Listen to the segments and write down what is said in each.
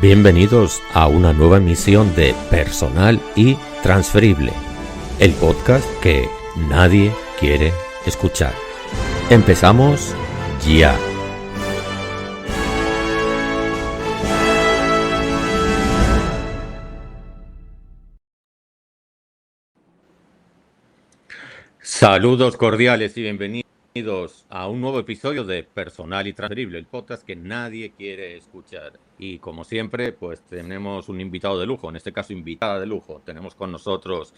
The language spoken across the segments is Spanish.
Bienvenidos a una nueva emisión de Personal y Transferible, el podcast que nadie quiere escuchar. Empezamos ya. Saludos cordiales y bienvenidos a un nuevo episodio de Personal y Transferible, el podcast que nadie quiere escuchar. Y como siempre, pues tenemos un invitado de lujo, en este caso invitada de lujo. Tenemos con nosotros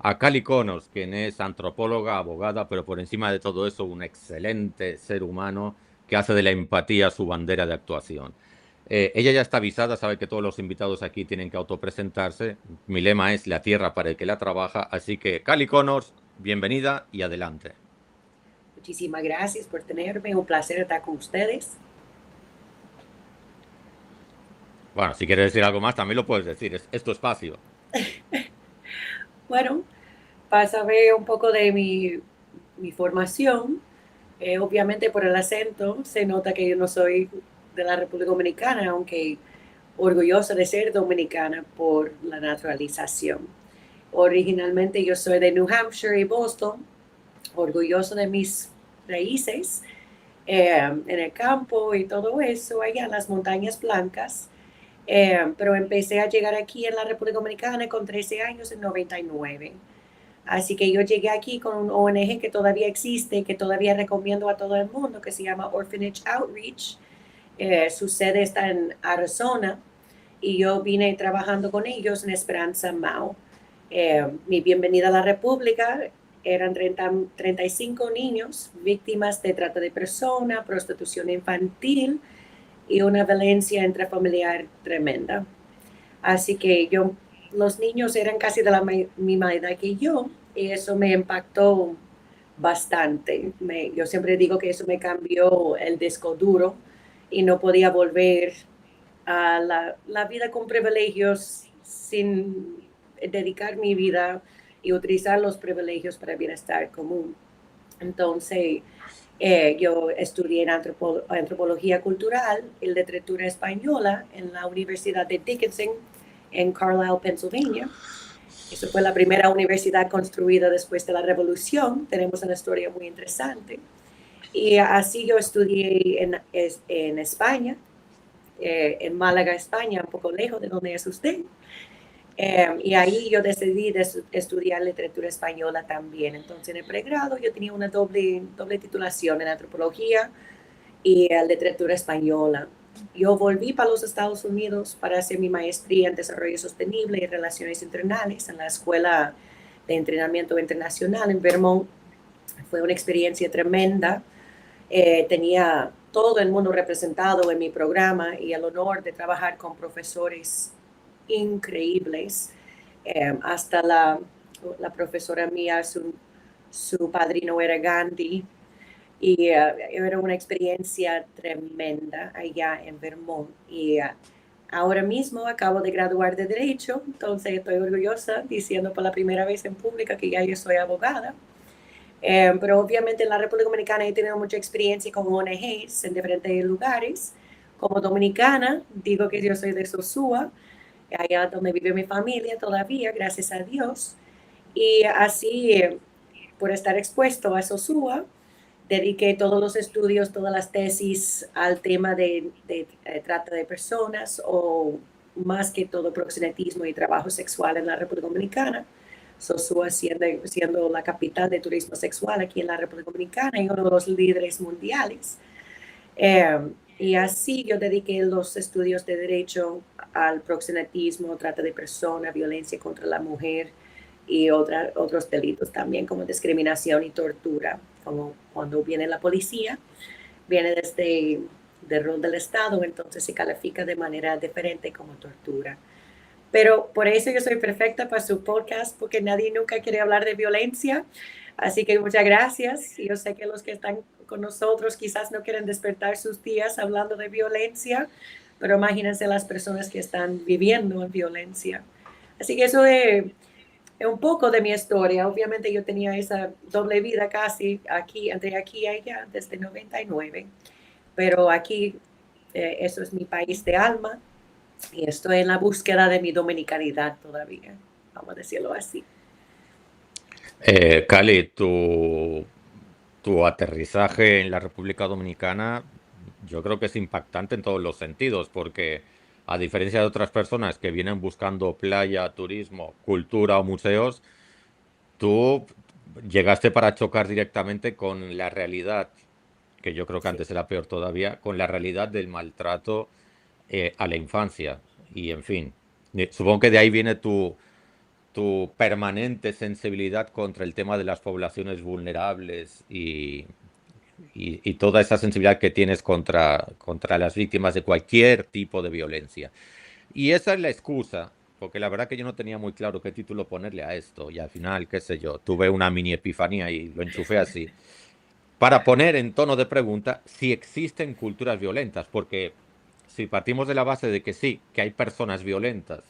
a Cali Connors, quien es antropóloga, abogada, pero por encima de todo eso un excelente ser humano que hace de la empatía su bandera de actuación. Ella ya está avisada, sabe que todos los invitados aquí tienen que autopresentarse. Mi lema es la tierra para el que la trabaja, así que Cali Connors, bienvenida y adelante. Muchísimas gracias por tenerme, un placer estar con ustedes. Bueno, si quieres decir algo más, también lo puedes decir, es tu espacio. Bueno, para saber un poco de mi formación, obviamente por el acento se nota que yo no soy de la República Dominicana, aunque orgullosa de ser dominicana por la naturalización. Originalmente yo soy de New Hampshire y Boston, orgulloso de mis raíces en el campo y todo eso, allá en las montañas blancas. Pero empecé a llegar aquí en la República Dominicana con 13 años en 99. Así que yo llegué aquí con un ONG que todavía existe, que todavía recomiendo a todo el mundo, que se llama Orphanage Outreach. Su sede está en Arizona y yo vine trabajando con ellos en Esperanza Mao. Mi bienvenida a la República eran 35 niños víctimas de trata de personas, prostitución infantil y una violencia intrafamiliar tremenda. Así que los niños eran casi de la misma edad que yo y eso me impactó bastante. Yo siempre digo que eso me cambió el disco duro y no podía volver a la vida con privilegios sin dedicar mi vida y utilizar los privilegios para el bienestar común. Entonces, yo estudié en antropología cultural y literatura española en la Universidad de Dickinson en Carlisle, Pennsylvania. Esa fue la primera universidad construida después de la Revolución. Tenemos una historia muy interesante. Y así yo estudié en España, en Málaga, España, un poco lejos de donde es usted. Y ahí yo decidí estudiar literatura española también. Entonces, en el pregrado yo tenía una doble titulación en antropología y literatura española. Yo volví para los Estados Unidos para hacer mi maestría en desarrollo sostenible y relaciones internacionales en la Escuela de Entrenamiento Internacional en Vermont. Fue una experiencia tremenda. Tenía todo el mundo representado en mi programa y el honor de trabajar con profesores increíbles. Hasta la profesora mía, su padrino era Gandhi, y era una experiencia tremenda allá en Vermont. Y ahora mismo acabo de graduar de Derecho, entonces estoy orgullosa diciendo por la primera vez en pública que ya yo soy abogada. Pero obviamente en la República Dominicana he tenido mucha experiencia con ONGs en diferentes lugares. Como dominicana, digo que yo soy de Sosúa, allá donde vive mi familia todavía, gracias a Dios. Y así, por estar expuesto a Sosúa, dediqué todos los estudios, todas las tesis al tema de trata de personas o más que todo proxenetismo y trabajo sexual en la República Dominicana. Sosúa siendo la capital de turismo sexual aquí en la República Dominicana y uno de los líderes mundiales. Y así yo dediqué los estudios de derecho al proxenetismo, trata de personas, violencia contra la mujer y otros delitos también como discriminación y tortura. Como cuando viene la policía, viene desde el rol del Estado, entonces se califica de manera diferente como tortura. Pero por eso yo soy perfecta para su podcast, porque nadie nunca quiere hablar de violencia. Así que muchas gracias. Yo sé que los que están con nosotros quizás no quieren despertar sus días hablando de violencia, pero imagínense las personas que están viviendo en violencia. Así que eso es un poco de mi historia. Obviamente yo tenía esa doble vida casi aquí, entre aquí y allá, desde 99. Pero aquí, eso es mi país de alma. y estoy en la búsqueda de mi dominicanidad todavía, vamos a decirlo así. Cali, tu aterrizaje en la República Dominicana, yo creo que es impactante en todos los sentidos, porque a diferencia de otras personas que vienen buscando playa, turismo, cultura o museos, tú llegaste para chocar directamente con la realidad, que yo creo que Sí. antes era peor todavía, con la realidad del maltrato a la infancia. Y en fin, supongo que de ahí viene tu permanente sensibilidad contra el tema de las poblaciones vulnerables y toda esa sensibilidad que tienes contra las víctimas de cualquier tipo de violencia. Y esa es la excusa, porque la verdad que yo no tenía muy claro qué título ponerle a esto, y al final, qué sé yo, tuve una mini epifanía y lo enchufé así, para poner en tono de pregunta si existen culturas violentas, porque si partimos de la base de que sí, que hay personas violentas,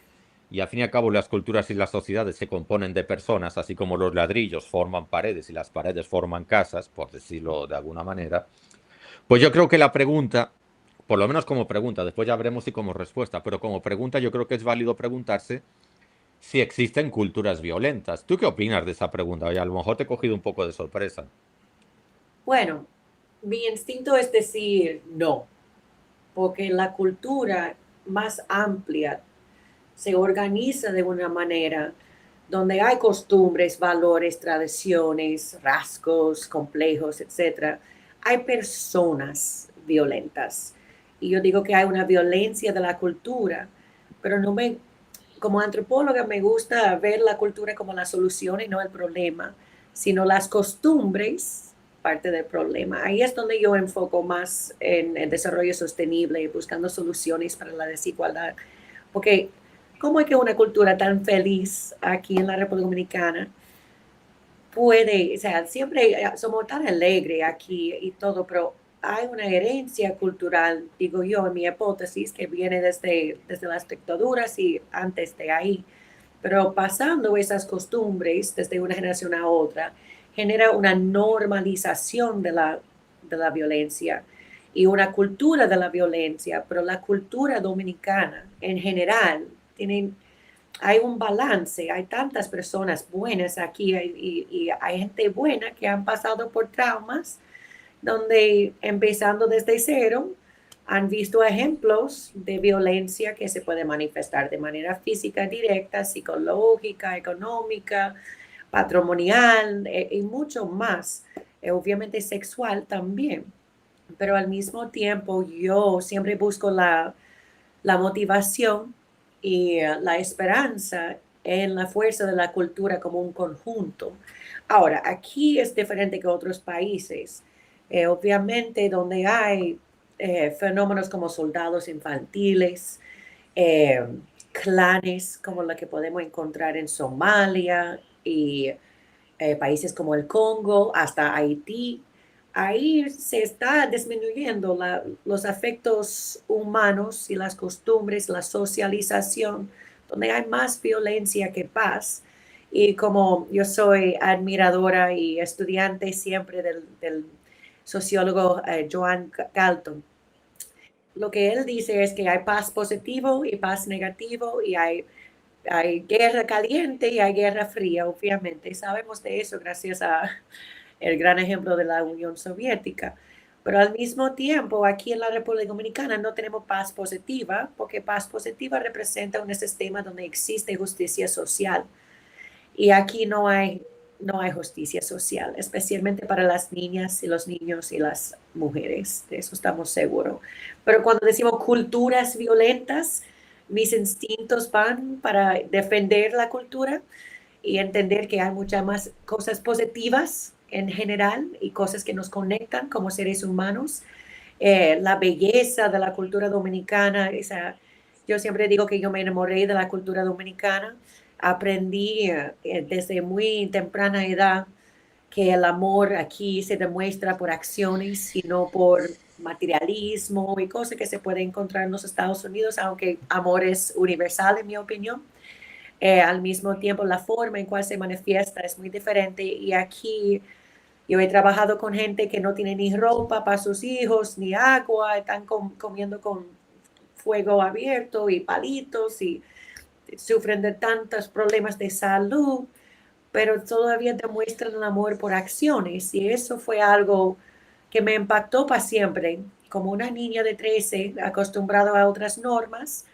y al fin y al cabo las culturas y las sociedades se componen de personas, así como los ladrillos forman paredes y las paredes forman casas, por decirlo de alguna manera, pues yo creo que la pregunta, por lo menos como pregunta, después ya veremos si como respuesta, pero como pregunta yo creo que es válido preguntarse si existen culturas violentas. ¿Tú qué opinas de esa pregunta? Oye, a lo mejor te he cogido un poco de sorpresa. Bueno, mi instinto es decir no, porque la cultura más amplia se organiza de una manera donde hay costumbres, valores, tradiciones, rasgos complejos, etcétera. Hay personas violentas. Y yo digo que hay una violencia de la cultura, pero no me, como antropóloga me gusta ver la cultura como la solución y no el problema, sino las costumbres, parte del problema. Ahí es donde yo enfoco más en el desarrollo sostenible, buscando soluciones para la desigualdad. Porque, ¿cómo es que una cultura tan feliz aquí en la República Dominicana puede, o sea, siempre somos tan alegres aquí y todo, pero hay una herencia cultural, digo yo, en mi hipótesis, que viene desde las dictaduras y antes de ahí. Pero pasando esas costumbres desde una generación a otra, genera una normalización de la violencia y una cultura de la violencia, pero la cultura dominicana en general tiene, hay un balance, hay tantas personas buenas aquí y hay gente buena que han pasado por traumas donde empezando desde cero han visto ejemplos de violencia que se puede manifestar de manera física directa, psicológica, económica, patrimonial y mucho más, obviamente sexual también. Pero al mismo tiempo yo siempre busco la motivación y la esperanza en la fuerza de la cultura como un conjunto. Ahora, aquí es diferente que otros países. Obviamente, donde hay fenómenos como soldados infantiles, eh, clanes como lo que podemos encontrar en Somalia y países como el Congo, hasta Haití. Ahí se está disminuyendo los afectos humanos y las costumbres, la socialización, donde hay más violencia que paz. Y como yo soy admiradora y estudiante siempre del sociólogo Joan Galton, lo que él dice es que hay paz positivo y paz negativo y hay guerra caliente y hay guerra fría, obviamente. Sabemos de eso gracias a el gran ejemplo de la Unión Soviética. Pero al mismo tiempo, aquí en la República Dominicana no tenemos paz positiva, porque paz positiva representa un sistema donde existe justicia social. Y aquí no hay justicia social, especialmente para las niñas y los niños y las mujeres. De eso estamos seguros. Pero cuando decimos culturas violentas, mis instintos van para defender la cultura y entender que hay muchas más cosas positivas en general y cosas que nos conectan como seres humanos. La belleza de la cultura dominicana, yo siempre digo que yo me enamoré de la cultura dominicana, aprendí desde muy temprana edad que el amor aquí se demuestra por acciones y no por materialismo y cosas que se pueden encontrar en los Estados Unidos, aunque amor es universal en mi opinión. Al mismo tiempo, la forma en cual se manifiesta es muy diferente y aquí yo he trabajado con gente que no tiene ni ropa para sus hijos, ni agua, están comiendo con fuego abierto y palitos y sufren de tantos problemas de salud, pero todavía demuestran el amor por acciones. Y eso fue algo que me impactó para siempre. Como una niña de 13 acostumbrada a otras normas,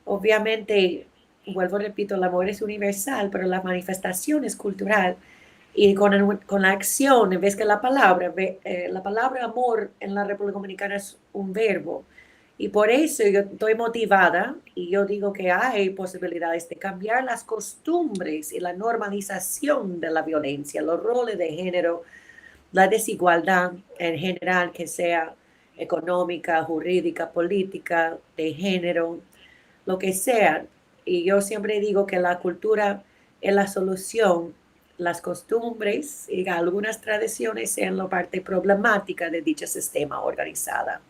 obviamente, vuelvo, repito, el amor es universal, pero la manifestación es cultural. Y con la acción, en vez que la palabra amor en la República Dominicana es un verbo. Y por eso yo estoy motivada y yo digo que hay posibilidades de cambiar las costumbres y la normalización de la violencia, los roles de género, la desigualdad en general, que sea económica, jurídica, política, de género, lo que sea. Y yo siempre digo que la cultura es la solución, las costumbres y algunas tradiciones sean la parte problemática de dicho sistema organizada.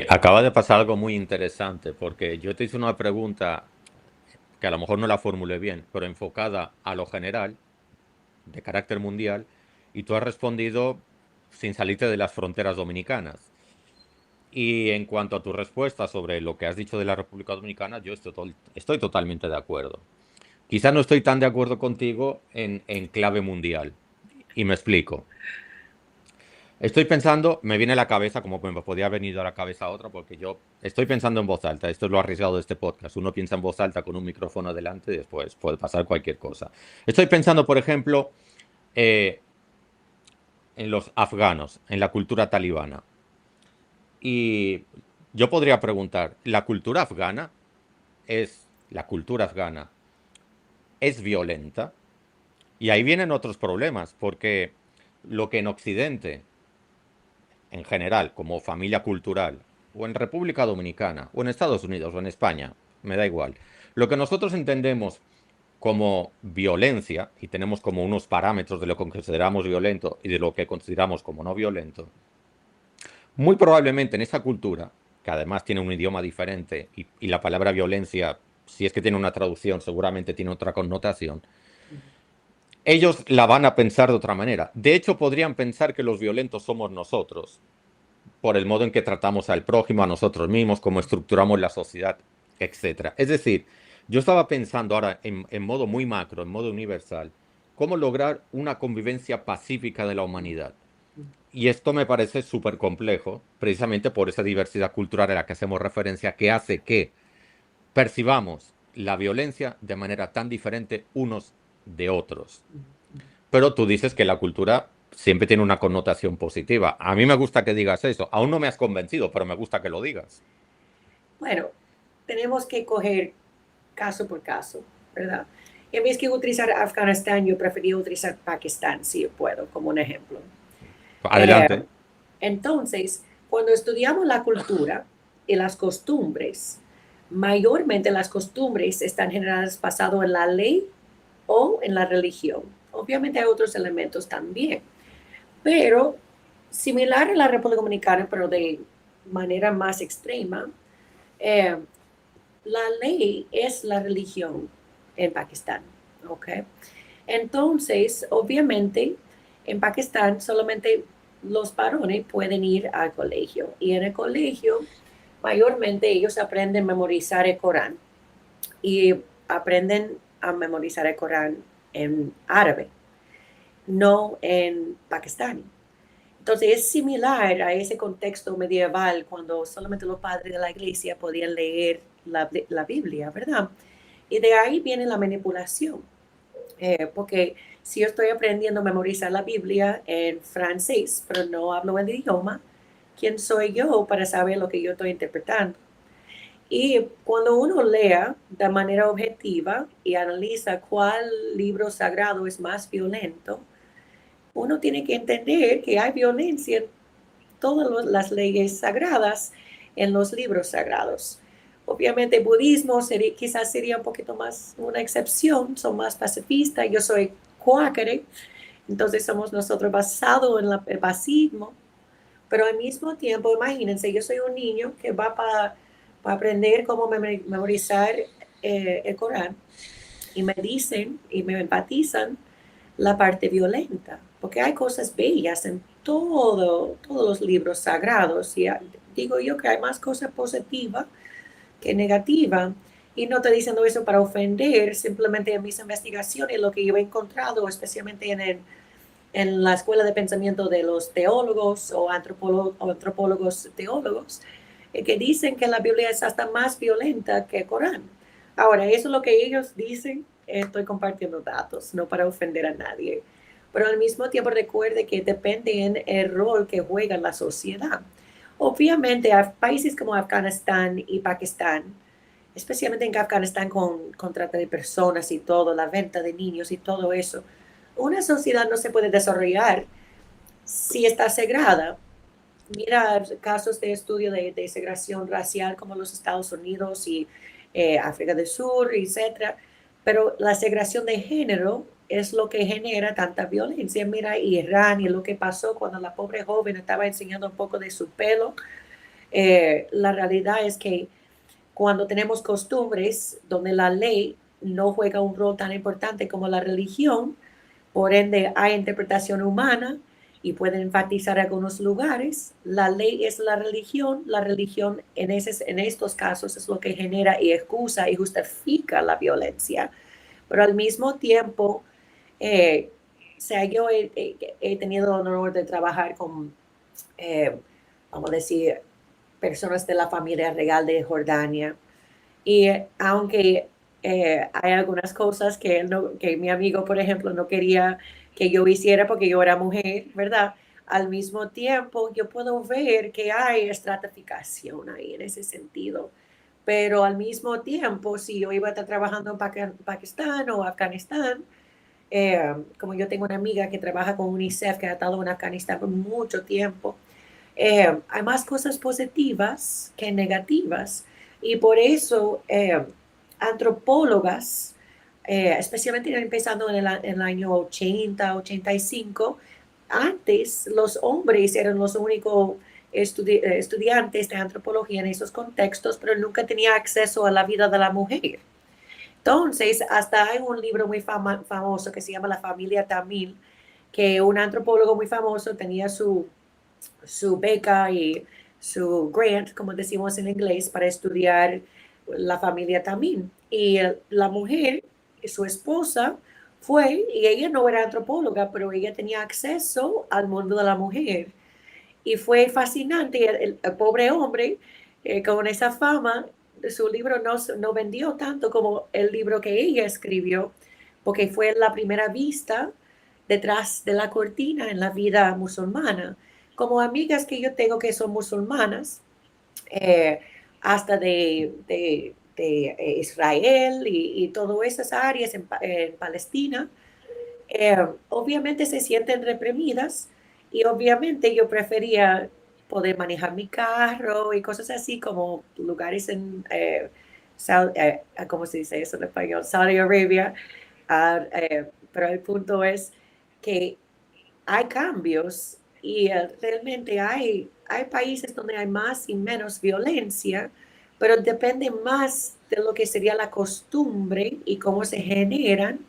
Acaba de pasar algo muy interesante porque yo te hice una pregunta que a lo mejor no la formulé bien, pero enfocada a lo general, de carácter mundial, y tú has respondido sin salirte de las fronteras dominicanas. Y en cuanto a tu respuesta sobre lo que has dicho de la República Dominicana, yo estoy totalmente de acuerdo. Quizá no estoy tan de acuerdo contigo en clave mundial. Y me explico. Estoy pensando, me viene a la cabeza, como me podía venir a la cabeza otra, porque yo estoy pensando en voz alta. Esto es lo arriesgado de este podcast. Uno piensa en voz alta con un micrófono delante y después puede pasar cualquier cosa. Estoy pensando, por ejemplo, eh, en los afganos, en la cultura talibana. Y yo podría preguntar, la cultura afgana es violenta? Y ahí vienen otros problemas, porque lo que en Occidente, en general, como familia cultural, o en República Dominicana, o en Estados Unidos, o en España, me da igual, lo que nosotros entendemos como violencia, y tenemos como unos parámetros de lo que consideramos violento y de lo que consideramos como no violento, muy probablemente en esa cultura, que además tiene un idioma diferente, y la palabra violencia, si es que tiene una traducción, seguramente tiene otra connotación, ellos la van a pensar de otra manera. De hecho, podrían pensar que los violentos somos nosotros, por el modo en que tratamos al prójimo, a nosotros mismos, cómo estructuramos la sociedad, etcétera. Es decir, yo estaba pensando ahora en modo muy macro, en modo universal, cómo lograr una convivencia pacífica de la humanidad. Y esto me parece súper complejo, precisamente por esa diversidad cultural a la que hacemos referencia, que hace que percibamos la violencia de manera tan diferente unos de otros. Pero tú dices que la cultura siempre tiene una connotación positiva. A mí me gusta que digas eso. Aún no me has convencido, pero me gusta que lo digas. Bueno, tenemos que coger caso por caso, ¿verdad? En vez de utilizar Afganistán, yo prefería utilizar Pakistán, si puedo, como un ejemplo. Eh, Adelante. entonces, cuando estudiamos la cultura y las costumbres, mayormente las costumbres están generadas basado en la ley o en la religión. Obviamente hay otros elementos también, pero similar a la República Dominicana, pero de manera más extrema, eh, la ley es la religión en Pakistán, ¿ok? Entonces, obviamente, en Pakistán solamente los varones pueden ir al colegio y en el colegio mayormente ellos aprenden a memorizar el Corán y aprenden a memorizar el Corán en árabe, no en pakistani. Entonces es similar a ese contexto medieval cuando solamente los padres de la iglesia podían leer la Biblia, ¿verdad? Y de ahí viene la manipulación, porque si yo estoy aprendiendo a memorizar la Biblia en francés, pero no hablo el idioma, ¿quién soy yo para saber lo que yo estoy interpretando? Y cuando uno lea de manera objetiva y analiza cuál libro sagrado es más violento, uno tiene que entender que hay violencia en todas las leyes sagradas en los libros sagrados. Obviamente el budismo quizás sería un poquito más una excepción, son más pacifistas, yo soy cuáquere, entonces somos nosotros basados en el pacifismo, pero al mismo tiempo, imagínense, yo soy un niño que va para aprender cómo memorizar el Corán y me dicen y me empatizan la parte violenta, porque hay cosas bellas en todos los libros sagrados y digo yo que hay más cosas positivas que negativas. Y no estoy diciendo eso para ofender, simplemente en mis investigaciones, lo que yo he encontrado, especialmente en la escuela de pensamiento de los teólogos o antropólogos teólogos, que dicen que la Biblia es hasta más violenta que el Corán. Ahora, eso es lo que ellos dicen, estoy compartiendo datos, no para ofender a nadie, pero al mismo tiempo recuerde que depende en el rol que juega la sociedad. Obviamente, hay países como Afganistán y Pakistán, especialmente en Afganistán con trata de personas y todo, la venta de niños y todo eso, una sociedad no se puede desarrollar si está segregada. Mira casos de estudio de segregación racial como los Estados Unidos y África del Sur, etcétera. Pero la segregación de género es lo que genera tanta violencia. Mira Irán y lo que pasó cuando la pobre joven estaba enseñando un poco de su pelo. La realidad es que cuando tenemos costumbres donde la ley no juega un rol tan importante como la religión, por ende hay interpretación humana y pueden enfatizar algunos lugares. La ley es la religión en estos casos es lo que genera y excusa y justifica la violencia. Pero al mismo tiempo, o sea, yo he tenido el honor de trabajar con, eh, vamos a decir, personas de la familia real de Jordania. Y aunque hay algunas cosas que, que mi amigo, por ejemplo, no quería que yo hiciera porque yo era mujer, ¿verdad? Al mismo tiempo, yo puedo ver que hay estratificación ahí en ese sentido. Pero al mismo tiempo, si yo iba a estar trabajando en Pakistán o Afganistán, como yo tengo una amiga que trabaja con UNICEF que ha estado en Afganistán por mucho tiempo, hay más cosas positivas que negativas y por eso antropólogas, especialmente empezando en el año 80, 85, antes los hombres eran los únicos estudiantes de antropología en esos contextos, pero nunca tenía acceso a la vida de la mujer. Entonces, hasta hay un libro muy famoso que se llama La familia Tamil, que un antropólogo muy famoso tenía su beca y su grant, como decimos en inglés, para estudiar la familia también. Y la mujer, su esposa, fue, y ella no era antropóloga, pero ella tenía acceso al mundo de la mujer. Y fue fascinante, el pobre hombre, con esa fama, su libro no vendió tanto como el libro que ella escribió, porque fue la primera vista detrás de la cortina en la vida musulmana. Como amigas que yo tengo que son musulmanas, eh, hasta de Israel y todas esas áreas en Palestina, obviamente se sienten reprimidas y obviamente yo prefería poder manejar mi carro y cosas así como lugares en, ¿cómo se dice eso en español? Saudi Arabia. Pero el punto es que hay cambios y realmente hay países donde hay más y menos violencia, pero depende más de lo que sería la costumbre y cómo se generan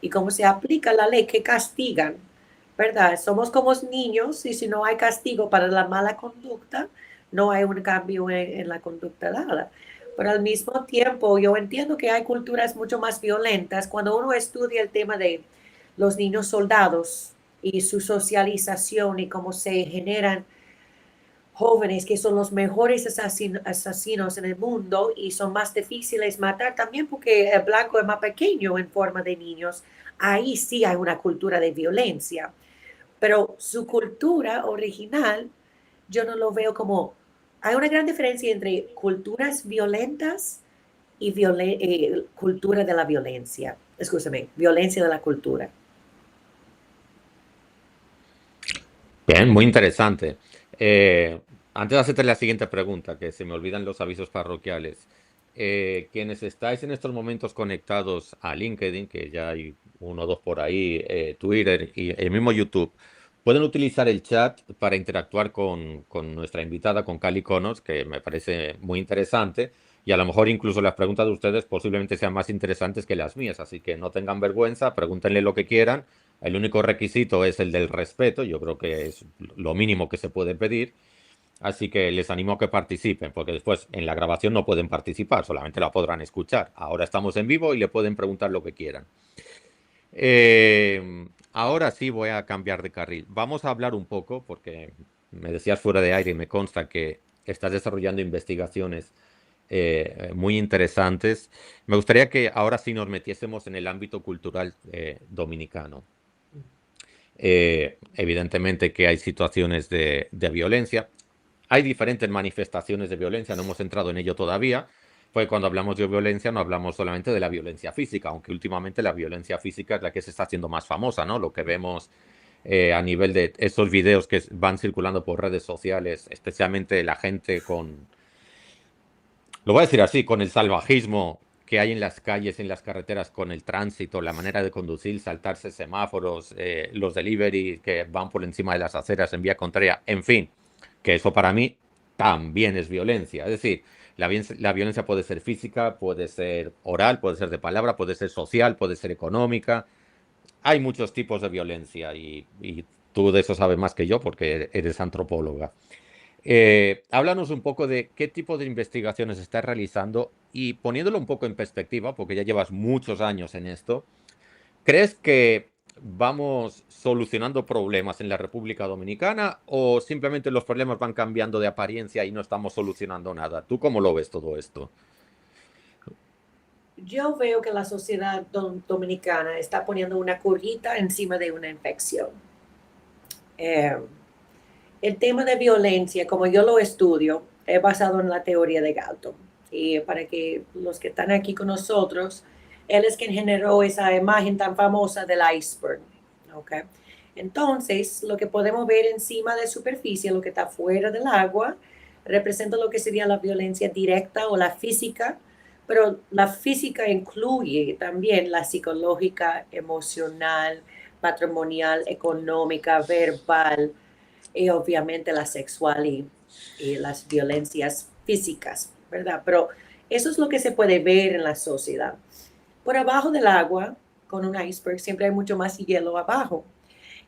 y cómo se aplica la ley que castigan, ¿verdad? Somos como niños y si no hay castigo para la mala conducta, no hay un cambio en la conducta dada. Pero al mismo tiempo, yo entiendo que hay culturas mucho más violentas. Cuando uno estudia el tema de los niños soldados y su socialización y cómo se generan jóvenes que son los mejores asesinos en el mundo y son más difíciles matar también porque el blanco es más pequeño en forma de niños, ahí sí hay una cultura de violencia, pero su cultura original yo no lo veo como... Hay una gran diferencia entre culturas violentas y cultura de la violencia. Escúchame, violencia de la cultura. Bien, muy interesante. Eh, Antes de hacerte la siguiente pregunta, que se me olvidan los avisos parroquiales. Quienes estáis en estos momentos conectados a LinkedIn, que ya hay uno o dos por ahí, Twitter y el mismo YouTube, pueden utilizar el chat para interactuar con nuestra invitada, con Cali Conos, que me parece muy interesante. Y a lo mejor incluso las preguntas de ustedes posiblemente sean más interesantes que las mías. Así que no tengan vergüenza, pregúntenle lo que quieran. El único requisito es el del respeto. Yo creo que es lo mínimo que se puede pedir. Así que les animo a que participen, porque después en la grabación no pueden participar, solamente la podrán escuchar. Ahora estamos en vivo y le pueden preguntar lo que quieran. Ahora sí voy a cambiar de carril. Vamos a hablar un poco, porque me decías fuera de aire y me consta que estás desarrollando investigaciones muy interesantes. Me gustaría que ahora sí nos metiésemos en el ámbito cultural dominicano. Evidentemente que hay situaciones de violencia. Hay diferentes manifestaciones de violencia, no hemos entrado en ello todavía, pues cuando hablamos de violencia no hablamos solamente de la violencia física, aunque últimamente la violencia física es la que se está haciendo más famosa, ¿no? Lo que vemos a nivel de esos videos que van circulando por redes sociales, especialmente la gente con, lo voy a decir así, con el salvajismo que hay en las calles, en las carreteras, con el tránsito, la manera de conducir, saltarse semáforos, los delivery que van por encima de las aceras en vía contraria, en fin, que eso para mí también es violencia. Es decir, la violencia puede ser física, puede ser oral, puede ser de palabra, puede ser social, puede ser económica. Hay muchos tipos de violencia y tú de eso sabes más que yo porque eres antropóloga. Háblanos un poco de qué tipo de investigaciones estás realizando y poniéndolo un poco en perspectiva, porque ya llevas muchos años en esto, ¿crees que vamos solucionando problemas en la República Dominicana o simplemente los problemas van cambiando de apariencia y no estamos solucionando nada? ¿Tú cómo lo ves todo esto? Yo veo que la sociedad dominicana está poniendo una curita encima de una infección. Eh, el tema de violencia, como yo lo estudio, es basado en la teoría de Galton. Y para que los que están aquí con nosotros, él es quien generó esa imagen tan famosa del iceberg. ¿Okay? Entonces, lo que podemos ver encima de superficie, lo que está fuera del agua, representa lo que sería la violencia directa o la física, pero la física incluye también la psicológica, emocional, patrimonial, económica, verbal y obviamente la sexual y las violencias físicas, ¿verdad? Pero eso es lo que se puede ver en la sociedad. Por abajo del agua, con un iceberg, siempre hay mucho más hielo abajo.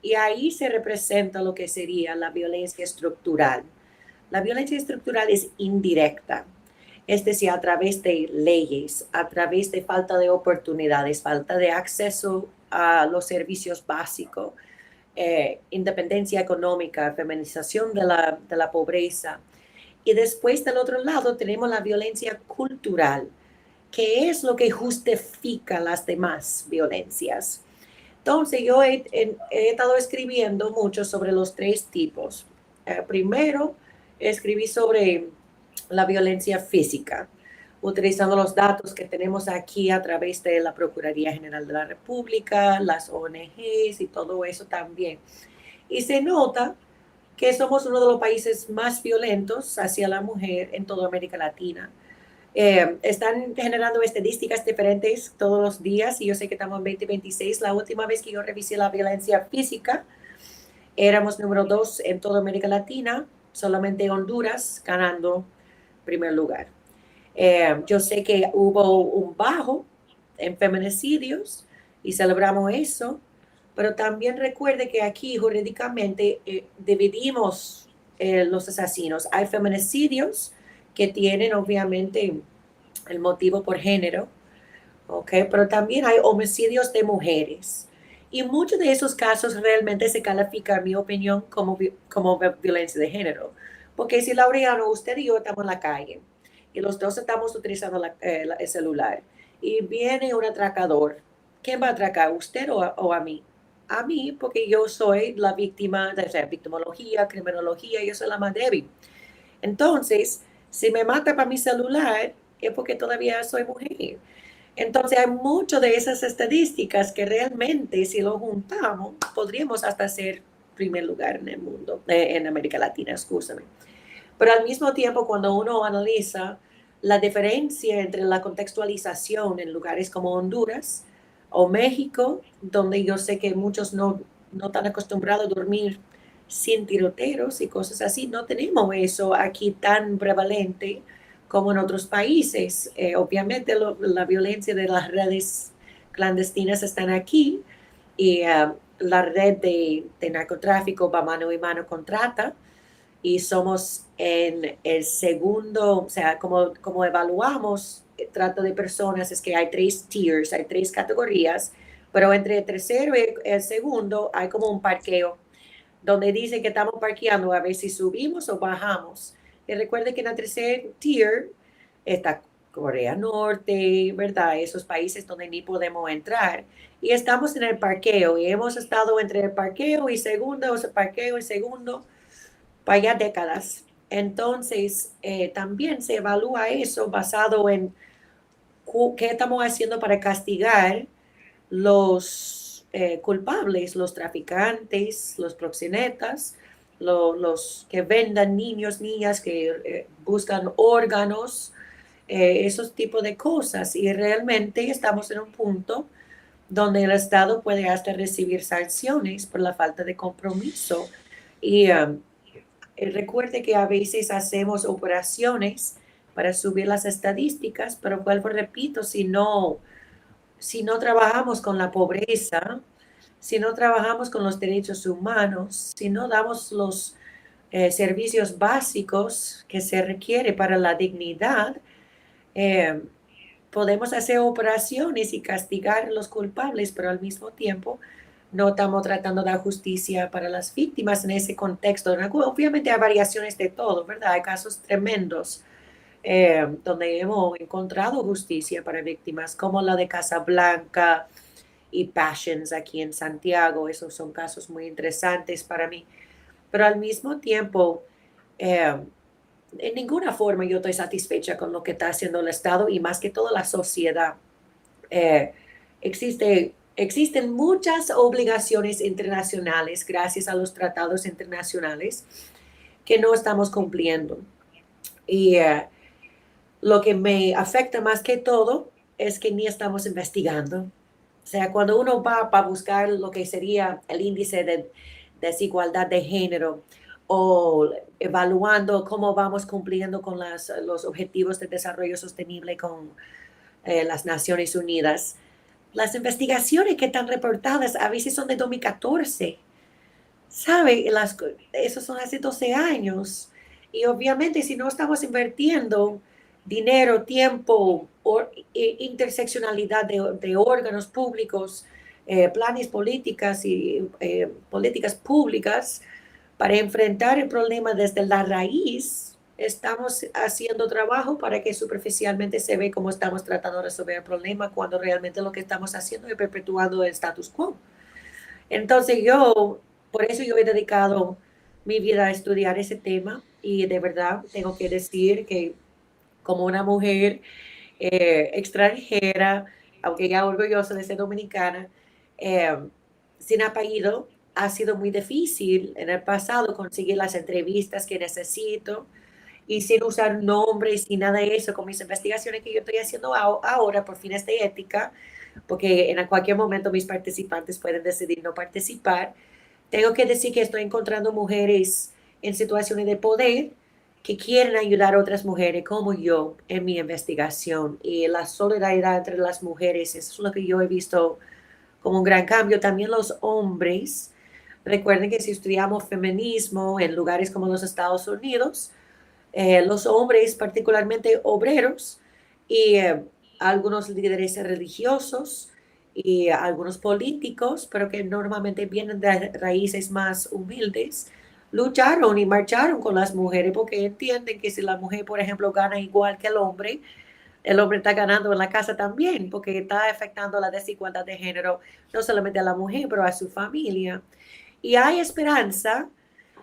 Y ahí se representa lo que sería la violencia estructural. La violencia estructural es indirecta, es decir, a través de leyes, a través de falta de oportunidades, falta de acceso a los servicios básicos, independencia económica, feminización de la pobreza. Y después del otro lado tenemos la violencia cultural, que es lo que justifica las demás violencias. Entonces yo he estado escribiendo mucho sobre los tres tipos. Primero, escribí sobre la violencia física, utilizando los datos que tenemos aquí a través de la Procuraduría General de la República, las ONGs y todo eso también. Y se nota que somos uno de los países más violentos hacia la mujer en toda América Latina. Están generando estadísticas diferentes todos los días y yo sé que estamos en 2026. La última vez que yo revisé la violencia física, éramos número 2 en toda América Latina, solamente Honduras ganando primer lugar. Yo sé que hubo un bajo en feminicidios y celebramos eso, pero también recuerde que aquí jurídicamente dividimos los asesinos. Hay feminicidios que tienen obviamente el motivo por género, ¿ok? Pero también hay homicidios de mujeres. Y muchos de esos casos realmente se califican, en mi opinión, como violencia de género. Porque si Laureano, usted y yo estamos en la calle y los dos estamos utilizando el celular y viene un atracador, ¿quién va a atracar, usted o a mí? A mí, porque yo soy la víctima de victimología, criminología, yo soy la más débil. Entonces, si me mata para mi celular, es porque todavía soy mujer. Entonces hay mucho de esas estadísticas que realmente si lo juntamos podríamos hasta ser primer lugar en el mundo, en América Latina, escúchame. Pero al mismo tiempo cuando uno analiza la diferencia entre la contextualización en lugares como Honduras o México, donde yo sé que muchos no están acostumbrados a dormir sin tiroteos y cosas así, no tenemos eso aquí tan prevalente como en otros países. Obviamente la violencia de las redes clandestinas están aquí y la red de narcotráfico va mano y mano con trata. y somos en el segundo, o sea, como evaluamos el trato de personas, es que hay 3 tiers, hay 3 categorías, pero entre el tercero y el segundo hay como un parqueo, donde dice que estamos parqueando a ver si subimos o bajamos. Y recuerde que en el tercer tier está Corea Norte, ¿verdad? Esos países donde ni podemos entrar. Y estamos en el parqueo y hemos estado entre el parqueo y segundo, o sea, parqueo y segundo, vaya décadas. Entonces, también se evalúa eso basado en qué estamos haciendo para castigar los culpables, los traficantes, los proxenetas, los que vendan niños, niñas, que buscan órganos, esos tipos de cosas. Y realmente estamos en un punto donde el Estado puede hasta recibir sanciones por la falta de compromiso. Y recuerde que a veces hacemos operaciones para subir las estadísticas, pero vuelvo, repito, si no trabajamos con la pobreza, si no trabajamos con los derechos humanos, si no damos los servicios básicos que se requiere para la dignidad, eh, podemos hacer operaciones y castigar a los culpables, pero al mismo tiempo no estamos tratando de dar justicia para las víctimas en ese contexto. Obviamente hay variaciones de todo, ¿verdad? Hay casos tremendos donde hemos encontrado justicia para víctimas, como la de Casablanca y Passions aquí en Santiago. Esos son casos muy interesantes para mí. Pero al mismo tiempo, eh, en ninguna forma yo estoy satisfecha con lo que está haciendo el Estado y más que todo la sociedad. Eh, existen muchas obligaciones internacionales gracias a los tratados internacionales que no estamos cumpliendo. Y lo que me afecta más que todo es que ni estamos investigando. O sea, cuando uno va para buscar lo que sería el índice de desigualdad de género o evaluando cómo vamos cumpliendo con los objetivos de desarrollo sostenible con las Naciones Unidas, las investigaciones que están reportadas a veces son de 2014. ¿Sabe? Esos son hace 12 años. Y obviamente si no estamos invirtiendo dinero, tiempo, interseccionalidad de órganos públicos, planes políticas y políticas públicas para enfrentar el problema desde la raíz, estamos haciendo trabajo para que superficialmente se ve como estamos tratando de resolver el problema cuando realmente lo que estamos haciendo es perpetuando el status quo. Entonces por eso yo he dedicado mi vida a estudiar ese tema y de verdad tengo que decir que como una mujer extranjera, aunque ya orgullosa de ser dominicana, eh, sin apellido, ha sido muy difícil en el pasado conseguir las entrevistas que necesito y sin usar nombres ni nada de eso con mis investigaciones que yo estoy haciendo ahora por fines de ética, porque en cualquier momento mis participantes pueden decidir no participar. Tengo que decir que estoy encontrando mujeres en situaciones de poder que quieren ayudar a otras mujeres como yo en mi investigación y la solidaridad entre las mujeres, eso es lo que yo he visto como un gran cambio. También los hombres, recuerden que si estudiamos feminismo en lugares como los Estados Unidos, los hombres, particularmente obreros y algunos líderes religiosos y algunos políticos, pero que normalmente vienen de raíces más humildes, lucharon y marcharon con las mujeres porque entienden que si la mujer, por ejemplo, gana igual que el hombre está ganando en la casa también, porque está afectando la desigualdad de género, no solamente a la mujer, pero a su familia. Y hay esperanza,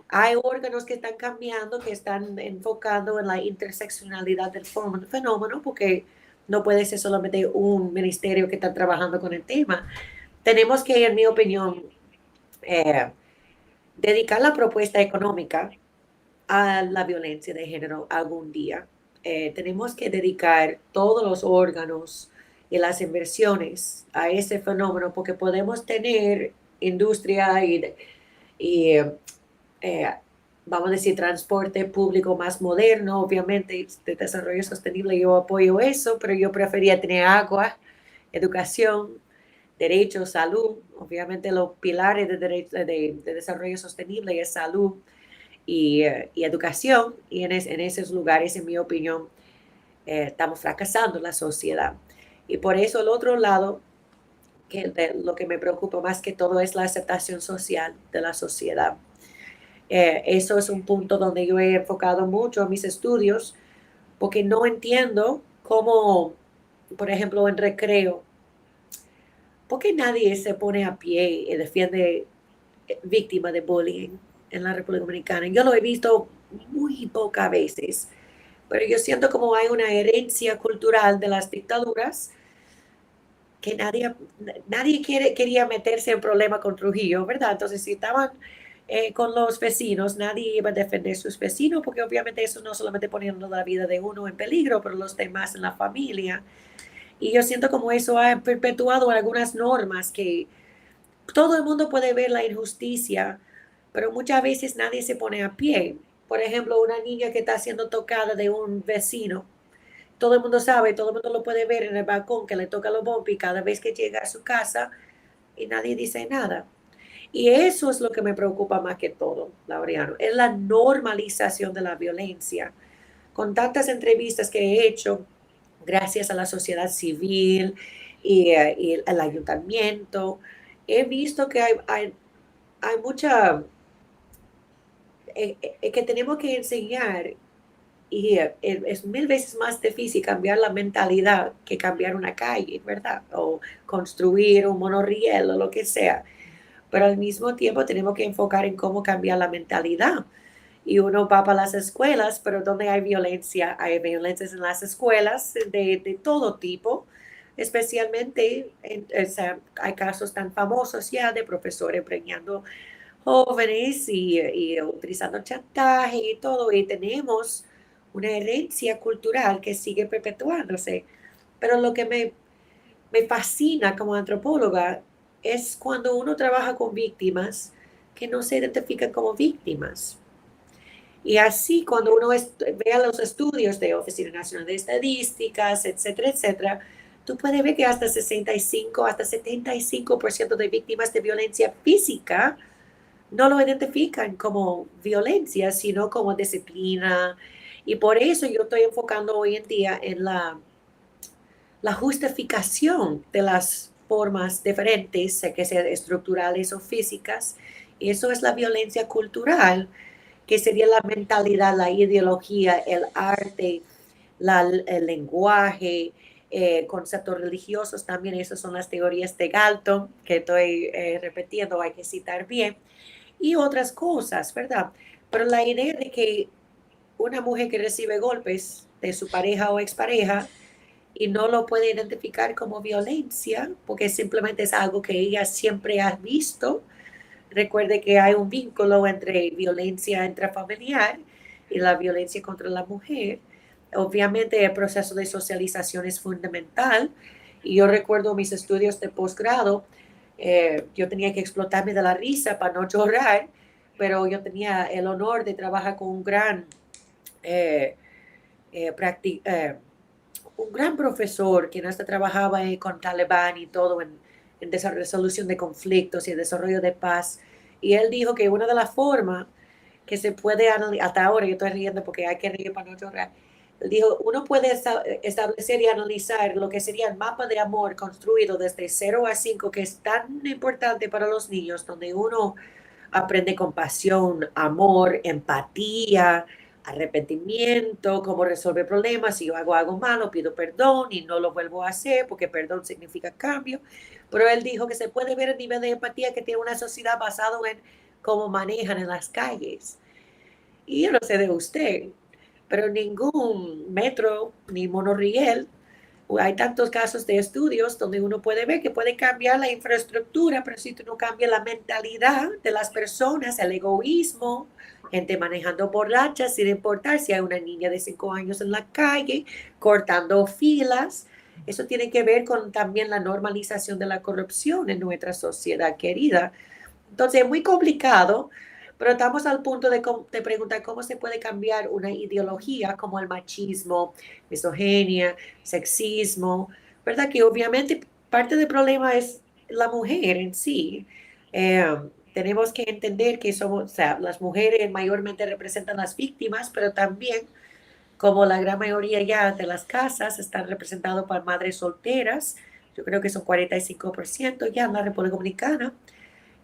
hay órganos que están cambiando, que están enfocando en la interseccionalidad del fenómeno, porque no puede ser solamente un ministerio que está trabajando con el tema. Tenemos que, en mi opinión, eh, dedicar la propuesta económica a la violencia de género algún día. Tenemos que dedicar todos los órganos y las inversiones a ese fenómeno porque podemos tener industria y eh, vamos a decir, transporte público más moderno, obviamente, de desarrollo sostenible, yo apoyo eso, pero yo prefería tener agua, educación, derecho, salud, obviamente los pilares de desarrollo sostenible es salud y educación, y en esos lugares, en mi opinión, estamos fracasando en la sociedad. Y por eso el otro lado, lo que me preocupa más que todo es la aceptación social de la sociedad. Eso es un punto donde yo he enfocado mucho mis estudios, porque no entiendo cómo, por ejemplo, en recreo, ¿por qué nadie se pone a pie y defiende víctimas de bullying en la República Dominicana? Yo lo he visto muy pocas veces, pero yo siento como hay una herencia cultural de las dictaduras que nadie quería meterse en problema con Trujillo, ¿verdad? Entonces, si estaban con los vecinos, nadie iba a defender a sus vecinos, porque obviamente eso no solamente poniendo la vida de uno en peligro, pero los demás en la familia. Y yo siento como eso ha perpetuado algunas normas que todo el mundo puede ver la injusticia, pero muchas veces nadie se pone a pie. Por ejemplo, una niña que está siendo tocada de un vecino, todo el mundo sabe, todo el mundo lo puede ver en el balcón que le toca los bombos cada vez que llega a su casa y nadie dice nada. Y eso es lo que me preocupa más que todo, Laureano, es la normalización de la violencia. Con tantas entrevistas que he hecho, gracias a la sociedad civil y el ayuntamiento, he visto que hay mucha, que tenemos que enseñar y es mil veces más difícil cambiar la mentalidad que cambiar una calle, ¿verdad? O construir un monorriel o lo que sea. Pero al mismo tiempo tenemos que enfocar en cómo cambiar la mentalidad. Y uno va para las escuelas, pero donde hay violencia en las escuelas de todo tipo, especialmente o sea, hay casos tan famosos ya de profesores preñando jóvenes y utilizando chantaje y todo, y tenemos una herencia cultural que sigue perpetuándose. Pero lo que me fascina como antropóloga es cuando uno trabaja con víctimas que no se identifican como víctimas. Y así cuando uno vea los estudios de Oficina Nacional de Estadísticas, etcétera, etcétera, tú puedes ver que hasta 65, hasta 75% de víctimas de violencia física no lo identifican como violencia, sino como disciplina. Y por eso yo estoy enfocando hoy en día en la justificación de las formas diferentes, que sean estructurales o físicas. Y eso es la violencia cultural, que sería la mentalidad, la ideología, el arte, el lenguaje, conceptos religiosos también. Esas son las teorías de Galton, que estoy repitiendo, hay que citar bien y otras cosas, ¿verdad? Pero la idea de que una mujer que recibe golpes de su pareja o expareja y no lo puede identificar como violencia, porque simplemente es algo que ella siempre ha visto. Recuerde que hay un vínculo entre violencia intrafamiliar y la violencia contra la mujer. Obviamente el proceso de socialización es fundamental y yo recuerdo mis estudios de posgrado, yo tenía que explotarme de la risa para no llorar, pero yo tenía el honor de trabajar con eh, eh, eh, un gran profesor quien hasta trabajaba con Talibán y todo en resolución de conflictos y el desarrollo de paz. Y él dijo que una de las formas que se puede analizar, hasta ahora yo estoy riendo porque hay que reír para no llorar, él dijo, uno puede establecer y analizar lo que sería el mapa de amor construido desde 0 a 5, que es tan importante para los niños, donde uno aprende compasión, amor, empatía, arrepentimiento, cómo resolver problemas. Si yo hago algo malo, pido perdón y no lo vuelvo a hacer porque perdón significa cambio. Pero él dijo que se puede ver el nivel de empatía que tiene una sociedad basado en cómo manejan en las calles. Y yo no sé de usted, pero ningún metro ni monorriel, hay tantos casos de estudios donde uno puede ver que puede cambiar la infraestructura, pero si tú no cambias la mentalidad de las personas, el egoísmo, gente manejando borrachas sin importar si hay una niña de 5 años en la calle, cortando filas, eso tiene que ver con también la normalización de la corrupción en nuestra sociedad querida. Entonces es muy complicado, pero estamos al punto de preguntar cómo se puede cambiar una ideología como el machismo, misoginia, sexismo, ¿verdad? Que obviamente parte del problema es la mujer en sí. Eh, tenemos que entender que somos, o sea, las mujeres mayormente representan las víctimas, pero también, como la gran mayoría ya de las casas están representadas por madres solteras, yo creo que son 45% ya en la República Dominicana.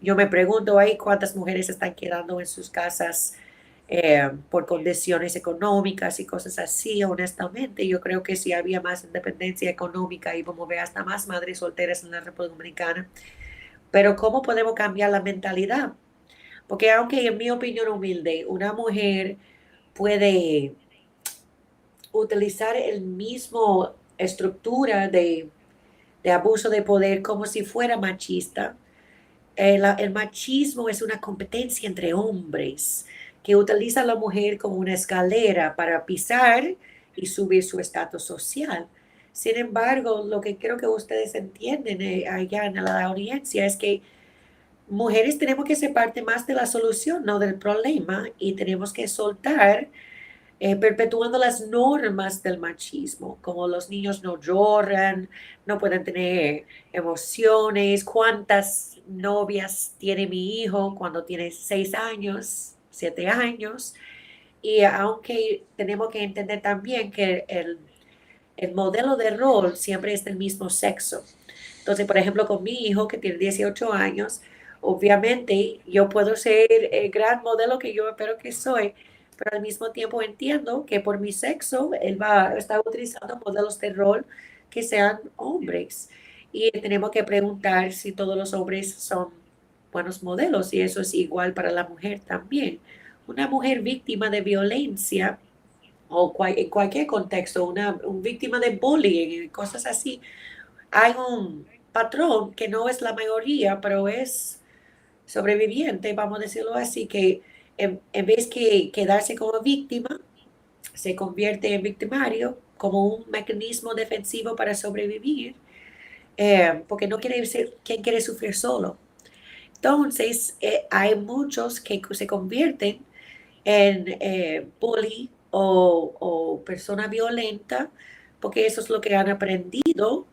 Yo me pregunto ahí cuántas mujeres están quedando en sus casas por condiciones económicas y cosas así. Honestamente, yo creo que si había más independencia económica íbamos a ver hasta más madres solteras en la República Dominicana. Pero ¿cómo podemos cambiar la mentalidad? Porque aunque en mi opinión humilde, una mujer puede utilizar el mismo estructura de abuso de poder como si fuera machista. El machismo es una competencia entre hombres que utiliza a la mujer como una escalera para pisar y subir su estatus social. Sin embargo, lo que creo que ustedes entienden allá en la audiencia es que mujeres tenemos que ser parte más de la solución, no del problema, y tenemos que soltar perpetuando las normas del machismo, como los niños no lloran, no pueden tener emociones, cuántas novias tiene mi hijo cuando tiene 6 años, 7 años, y aunque tenemos que entender también que el modelo de rol siempre es del mismo sexo. Entonces, por ejemplo, con mi hijo que tiene 18 años, obviamente yo puedo ser el gran modelo que yo espero que soy, pero al mismo tiempo entiendo que por mi sexo él va a estar utilizando modelos de rol que sean hombres. Y tenemos que preguntar si todos los hombres son buenos modelos y eso es igual para la mujer también. Una mujer víctima de violencia o en cualquier contexto, una víctima de bullying y cosas así, hay un patrón que no es la mayoría, pero es sobreviviente, vamos a decirlo así, que en vez que quedarse como víctima, se convierte en victimario como un mecanismo defensivo para sobrevivir, porque no quiere ser quien quiere sufrir solo. Entonces, hay muchos que se convierten en bully o persona violenta, porque eso es lo que han aprendido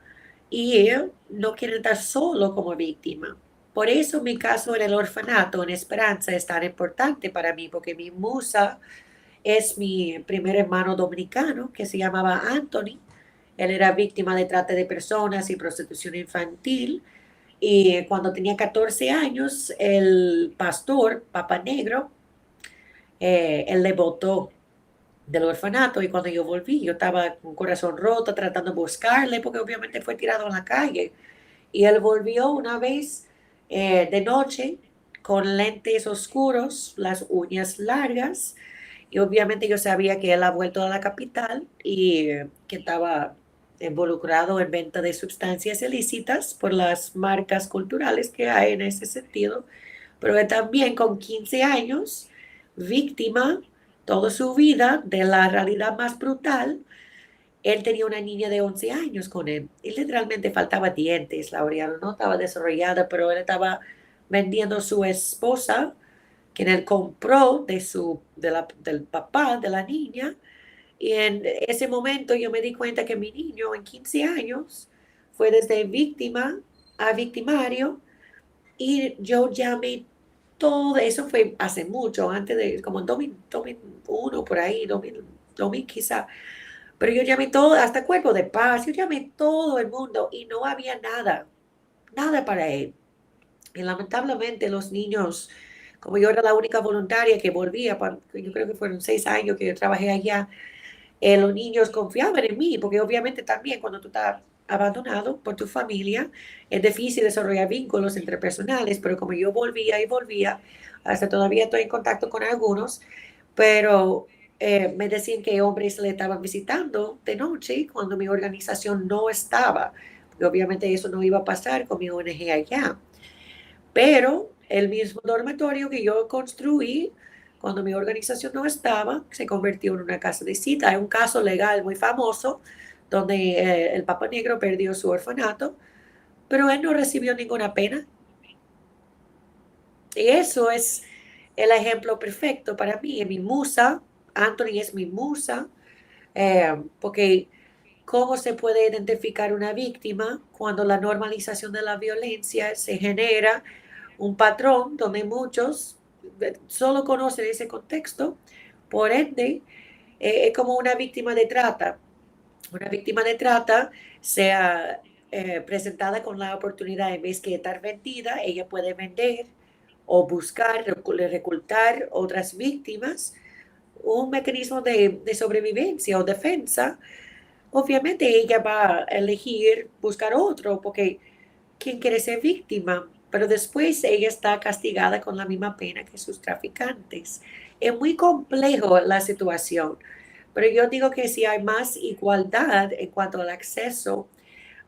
y no quieren estar solo como víctima. Por eso mi caso en el orfanato, en Esperanza, es tan importante para mí, porque mi musa es mi primer hermano dominicano, que se llamaba Anthony. Él era víctima de trata de personas y prostitución infantil. Y cuando tenía 14 años, el pastor, Papa Negro, él le botó del orfanato y cuando yo volví, yo estaba con un corazón roto tratando de buscarle porque obviamente fue tirado en la calle. Y él volvió una vez de noche con lentes oscuros, las uñas largas, y obviamente yo sabía que él ha vuelto a la capital y que estaba involucrado en venta de sustancias ilícitas por las marcas culturales que hay en ese sentido, pero él también con 15 años, víctima toda su vida de la realidad más brutal. Él tenía una niña de 11 años con él. Y literalmente faltaba dientes, Laureano no estaba desarrollada, pero él estaba vendiendo su esposa, quien él compró del papá de la niña. Y en ese momento yo me di cuenta que mi niño en 15 años fue desde víctima a victimario y yo llamé todo, eso fue hace mucho, antes de, como en 2001, por ahí, 2000 quizá, pero yo llamé todo, hasta Cuerpo de Paz, yo llamé todo el mundo y no había nada, nada para él. Y lamentablemente los niños, como yo era la única voluntaria que volvía, yo creo que fueron 6 años que yo trabajé allá, los niños confiaban en mí, porque obviamente también cuando tú estás abandonado por tu familia, es difícil desarrollar vínculos interpersonales, pero como yo volvía y volvía, hasta todavía estoy en contacto con algunos, pero me decían que hombres le estaban visitando de noche cuando mi organización no estaba, porque obviamente eso no iba a pasar con mi ONG allá. Pero el mismo dormitorio que yo construí cuando mi organización no estaba, se convirtió en una casa de cita. Hay un caso legal muy famoso donde el Papa Negro perdió su orfanato, pero él no recibió ninguna pena. Y eso es el ejemplo perfecto para mí. Mi musa, Anthony es mi musa, porque ¿cómo se puede identificar una víctima cuando la normalización de la violencia se genera un patrón donde muchos solo conocen ese contexto, por ende, es como una víctima de trata. Una víctima de trata sea presentada con la oportunidad, en vez que estar vendida, ella puede vender o buscar, reclutar otras víctimas, un mecanismo de sobrevivencia o defensa. Obviamente ella va a elegir buscar otro porque ¿quién quiere ser víctima? Pero después ella está castigada con la misma pena que sus traficantes. Es muy complejo la situación, pero yo digo que si hay más igualdad en cuanto al acceso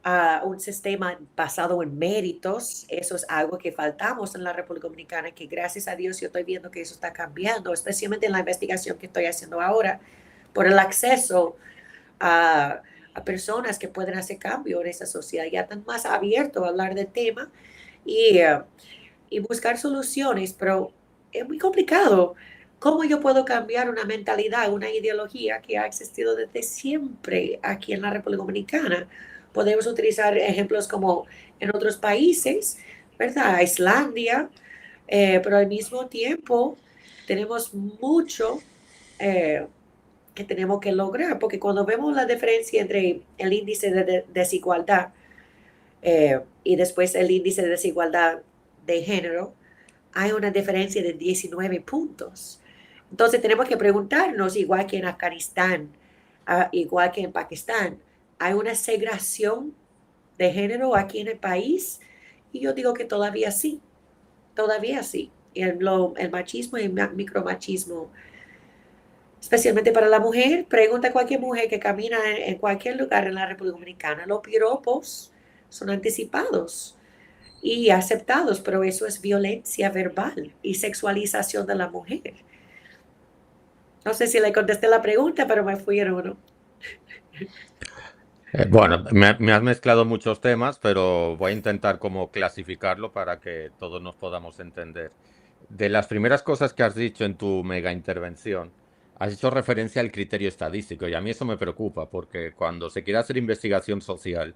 a un sistema basado en méritos, eso es algo que faltamos en la República Dominicana, que gracias a Dios yo estoy viendo que eso está cambiando, especialmente en la investigación que estoy haciendo ahora, por el acceso a, a personas que pueden hacer cambio en esa sociedad, ya están más abiertos a hablar del tema y, y buscar soluciones, pero es muy complicado. ¿Cómo yo puedo cambiar una mentalidad, una ideología que ha existido desde siempre aquí en la República Dominicana? Podemos utilizar ejemplos como en otros países, ¿verdad? Islandia, pero al mismo tiempo tenemos mucho eh, que tenemos que lograr, porque cuando vemos la diferencia entre el índice de desigualdad y después el índice de desigualdad de género, hay una diferencia de 19 puntos. Entonces tenemos que preguntarnos, igual que en Afganistán, igual que en Pakistán, ¿hay una segregación de género aquí en el país? Y yo digo que todavía sí. Y el machismo y el micromachismo, especialmente para la mujer, pregunta a cualquier mujer que camina en cualquier lugar en la República Dominicana, los piropos son anticipados y aceptados, pero eso es violencia verbal y sexualización de la mujer. No sé si le contesté la pregunta, pero me fui en uno. Bueno, me has mezclado muchos temas, pero voy a intentar como clasificarlo para que todos nos podamos entender. De las primeras cosas que has dicho en tu mega intervención, has hecho referencia al criterio estadístico y a mí eso me preocupa porque cuando se quiere hacer investigación social,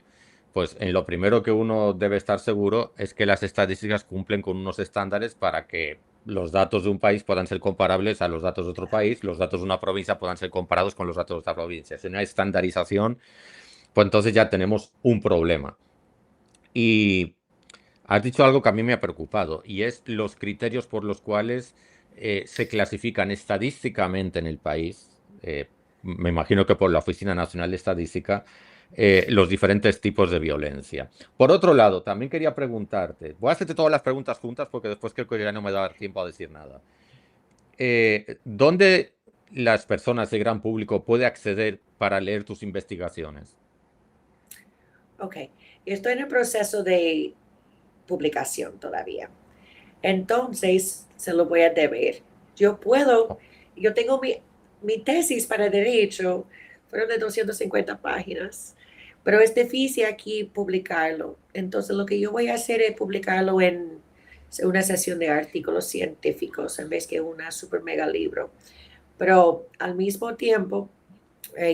pues en lo primero que uno debe estar seguro es que las estadísticas cumplen con unos estándares para que los datos de un país puedan ser comparables a los datos de otro país, los datos de una provincia puedan ser comparados con los datos de otra provincia. Si no hay estandarización, pues entonces ya tenemos un problema. Y has dicho algo que a mí me ha preocupado, y es los criterios por los cuales se clasifican estadísticamente en el país, me imagino que por la Oficina Nacional de Estadística, los diferentes tipos de violencia. Por otro lado, también quería preguntarte, voy a hacerte todas las preguntas juntas porque después creo que ya no me va a dar tiempo a decir nada. ¿Dónde las personas, el gran público, puede acceder para leer tus investigaciones? Ok, estoy en el proceso de publicación todavía. Entonces, se lo voy a deber. Yo tengo mi tesis para derecho, fueron de 250 páginas, pero es difícil aquí publicarlo. Entonces, lo que yo voy a hacer es publicarlo en una sesión de artículos científicos en vez que una super mega libro. Pero al mismo tiempo,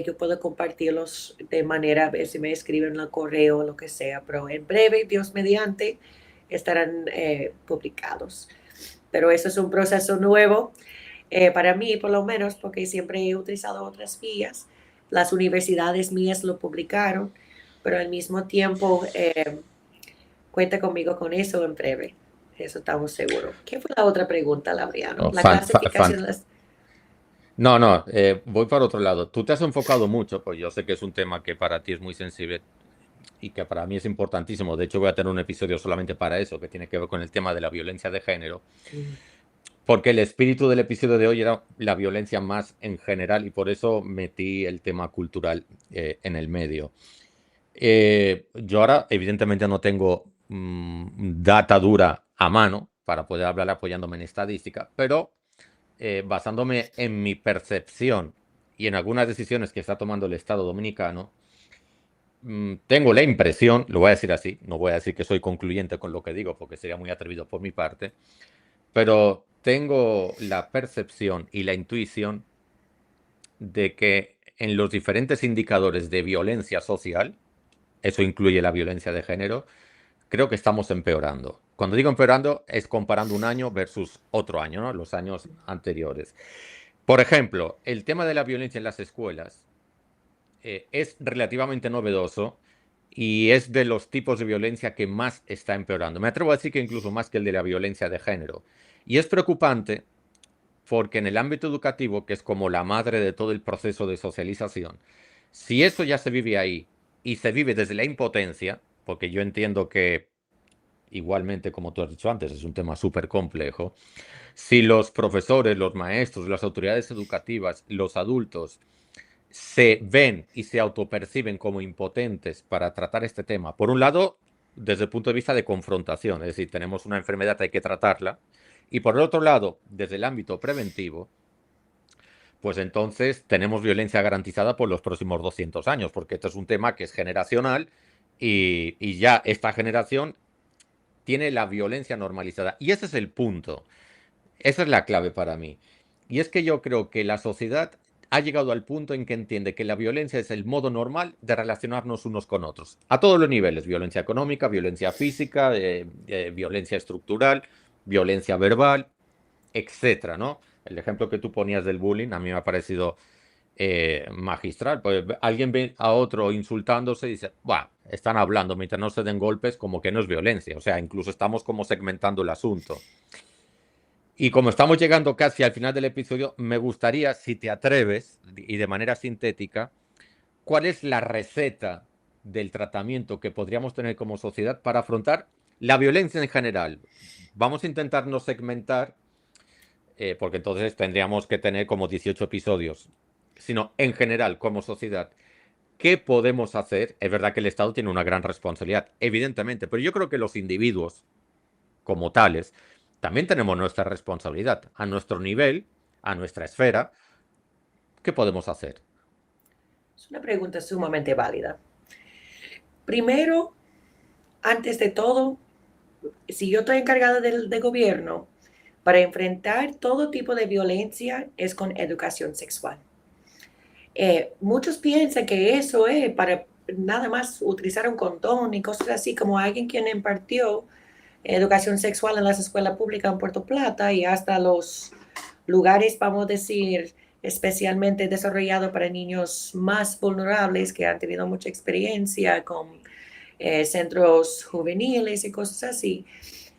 yo puedo compartirlos de manera, a ver si me escriben el correo o lo que sea, pero en breve, Dios mediante, estarán publicados. Pero eso es un proceso nuevo para mí, por lo menos, porque siempre he utilizado otras vías. Las universidades mías lo publicaron, pero al mismo tiempo cuenta conmigo con eso en breve. Eso estamos seguros. ¿Qué fue la otra pregunta, Laureano? Oh, La clasificación de las... No, no, voy para otro lado. Tú te has enfocado mucho, pues yo sé que es un tema que para ti es muy sensible y que para mí es importantísimo. De hecho, voy a tener un episodio solamente para eso, que tiene que ver con el tema de la violencia de género, Mm, porque el espíritu del episodio de hoy era la violencia más en general y por eso metí el tema cultural en el medio. Yo ahora, evidentemente, no tengo data dura a mano para poder hablar apoyándome en estadística, pero basándome en mi percepción y en algunas decisiones que está tomando el Estado dominicano, tengo la impresión, lo voy a decir así, no voy a decir que soy concluyente con lo que digo porque sería muy atrevido por mi parte, pero tengo la percepción y la intuición de que en los diferentes indicadores de violencia social, eso incluye la violencia de género, creo que estamos empeorando. Cuando digo empeorando, es comparando un año versus otro año, ¿no? Los años anteriores. Por ejemplo, el tema de la violencia en las escuelas es relativamente novedoso y es de los tipos de violencia que más está empeorando. Me atrevo a decir que incluso más que el de la violencia de género. Y es preocupante porque en el ámbito educativo, que es como la madre de todo el proceso de socialización, si eso ya se vive ahí y se vive desde la impotencia, porque yo entiendo que igualmente, como tú has dicho antes, es un tema súper complejo, si los profesores, los maestros, las autoridades educativas, los adultos se ven y se autoperciben como impotentes para tratar este tema, por un lado, desde el punto de vista de confrontación, es decir, tenemos una enfermedad, hay que tratarla, y por el otro lado, desde el ámbito preventivo, pues entonces tenemos violencia garantizada por los próximos 200 años, porque esto es un tema que es generacional y ya esta generación tiene la violencia normalizada. Y ese es el punto. Esa es la clave para mí. Y es que yo creo que la sociedad ha llegado al punto en que entiende que la violencia es el modo normal de relacionarnos unos con otros. A todos los niveles. Violencia económica, violencia física, violencia estructural, violencia verbal, etcétera, ¿no? El ejemplo que tú ponías del bullying a mí me ha parecido magistral. Pues alguien ve a otro insultándose y dice, bah, están hablando mientras no se den golpes, como que no es violencia. O sea, incluso estamos como segmentando el asunto. Y como estamos llegando casi al final del episodio, me gustaría, si te atreves, y de manera sintética, cuál es la receta del tratamiento que podríamos tener como sociedad para afrontar la violencia en general. Vamos a intentar no segmentar, porque entonces tendríamos que tener como 18 episodios, sino en general, como sociedad. ¿Qué podemos hacer? Es verdad que el Estado tiene una gran responsabilidad, evidentemente, pero yo creo que los individuos, como tales, también tenemos nuestra responsabilidad a nuestro nivel, a nuestra esfera. ¿Qué podemos hacer? Es una pregunta sumamente válida. Primero, antes de todo, si yo estoy encargada del gobierno, para enfrentar todo tipo de violencia es con educación sexual. Muchos piensan que eso es para nada más utilizar un condón y cosas así, como alguien quien impartió educación sexual en las escuelas públicas en Puerto Plata y hasta los lugares, vamos a decir, especialmente desarrollados para niños más vulnerables que han tenido mucha experiencia con centros juveniles y cosas así.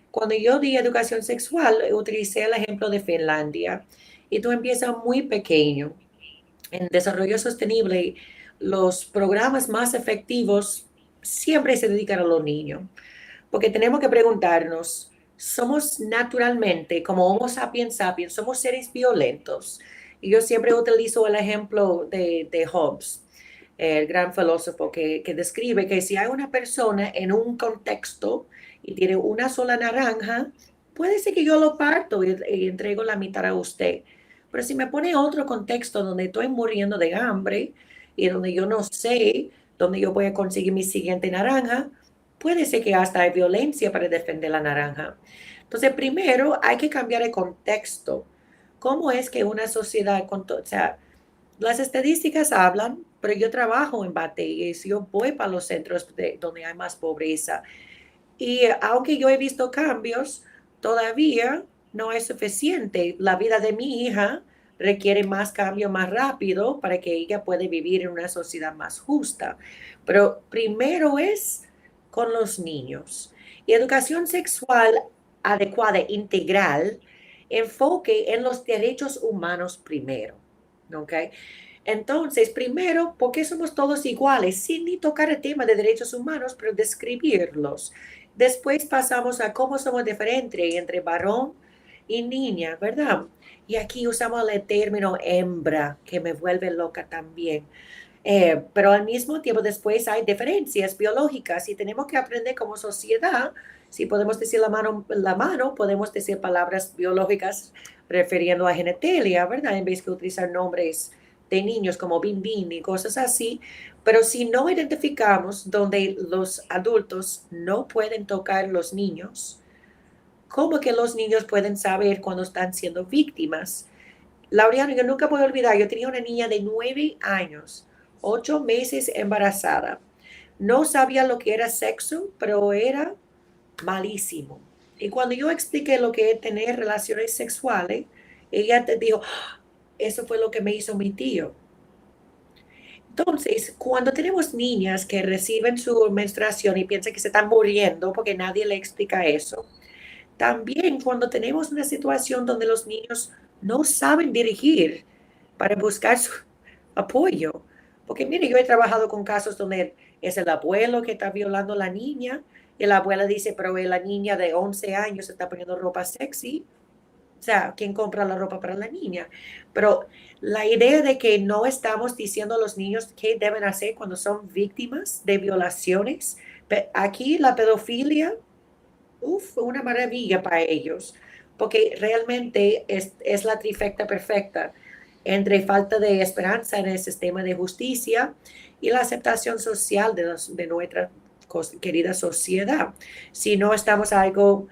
Cuando yo di educación sexual, utilicé el ejemplo de Finlandia y tú empiezas muy pequeño. En desarrollo sostenible, los programas más efectivos siempre se dedican a los niños, porque tenemos que preguntarnos, ¿somos naturalmente, como Homo sapiens sapiens, somos seres violentos? Y yo siempre utilizo el ejemplo de Hobbes, el gran filósofo que describe que si hay una persona en un contexto y tiene una sola naranja, puede ser que yo lo parto y entrego la mitad a usted. Pero si me pone otro contexto donde estoy muriendo de hambre y donde yo no sé dónde yo voy a conseguir mi siguiente naranja, puede ser que hasta hay violencia para defender la naranja. Entonces, primero hay que cambiar el contexto. ¿Cómo es que una sociedad, o sea, las estadísticas hablan, pero yo trabajo en Bategues, yo voy para los centros donde hay más pobreza. Y aunque yo he visto cambios, todavía no es suficiente. La vida de mi hija requiere más cambio más rápido para que ella pueda vivir en una sociedad más justa. Pero primero es con los niños. Y educación sexual adecuada, integral, enfoque en los derechos humanos primero. ¿Ok? Entonces, primero, ¿por qué somos todos iguales? Sin ni tocar el tema de derechos humanos, pero describirlos. Después pasamos a cómo somos diferentes entre varón y niña, ¿verdad? Y aquí usamos el término hembra, que me vuelve loca también. Pero al mismo tiempo después hay diferencias biológicas y tenemos que aprender como sociedad, si podemos decir la mano, podemos decir palabras biológicas refiriendo a genitalia, ¿verdad? En vez de utilizar nombres de niños como bin bin y cosas así. Pero si no identificamos donde los adultos no pueden tocar los niños, ¿cómo que los niños pueden saber cuando están siendo víctimas? Laureano, yo nunca voy a olvidar, yo tenía una niña de 9 años, 8 meses embarazada. No sabía lo que era sexo, pero era malísimo. Y cuando yo expliqué lo que es tener relaciones sexuales, ella te dijo, "Ah, eso fue lo que me hizo mi tío". Entonces, cuando tenemos niñas que reciben su menstruación y piensan que se están muriendo porque nadie le explica eso, también cuando tenemos una situación donde los niños no saben dirigir para buscar su apoyo. Porque mire, yo he trabajado con casos donde es el abuelo que está violando a la niña y la abuela dice, pero la niña de 11 años está poniendo ropa sexy. O sea, ¿quién compra la ropa para la niña? Pero la idea de que no estamos diciendo a los niños qué deben hacer cuando son víctimas de violaciones. Aquí la pedofilia, una maravilla para ellos, porque realmente es la trifecta perfecta entre falta de esperanza en el sistema de justicia y la aceptación social de nuestra querida sociedad. Si no estamos algo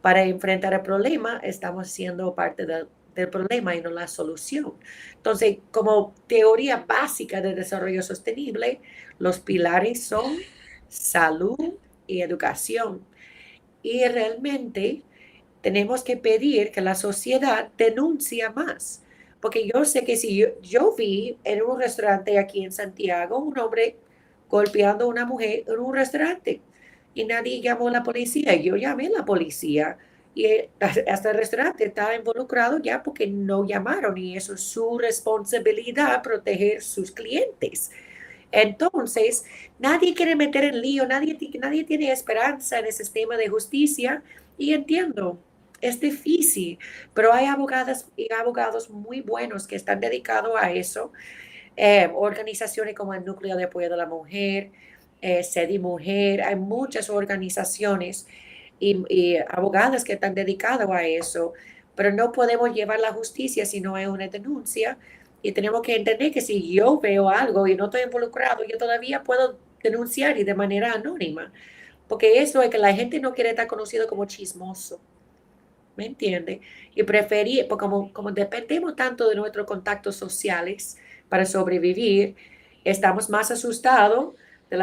para enfrentar el problema, estamos siendo parte del problema y no la solución. Entonces, como teoría básica de desarrollo sostenible, los pilares son salud y educación. Y realmente tenemos que pedir que la sociedad denuncie más. Porque yo sé que si yo vi en un restaurante aquí en Santiago un hombre golpeando a una mujer en un restaurante y nadie llamó a la policía. Yo llamé a la policía y hasta el restaurante está involucrado ya porque no llamaron y eso es su responsabilidad proteger sus clientes. Entonces, nadie quiere meter en lío, nadie tiene esperanza en el sistema de justicia y entiendo, es difícil, pero hay abogadas y abogados muy buenos que están dedicados a eso. Organizaciones como el Núcleo de Apoyo de la Mujer, SEDI Mujer, hay muchas organizaciones y abogadas que están dedicadas a eso, pero no podemos llevar la justicia si no hay una denuncia y tenemos que entender que si yo veo algo y no estoy involucrado, yo todavía puedo denunciar y de manera anónima, porque eso es que la gente no quiere estar conocido como chismoso. ¿Me entiende? Y preferir, porque como dependemos tanto de nuestros contactos sociales para sobrevivir, estamos más asustados de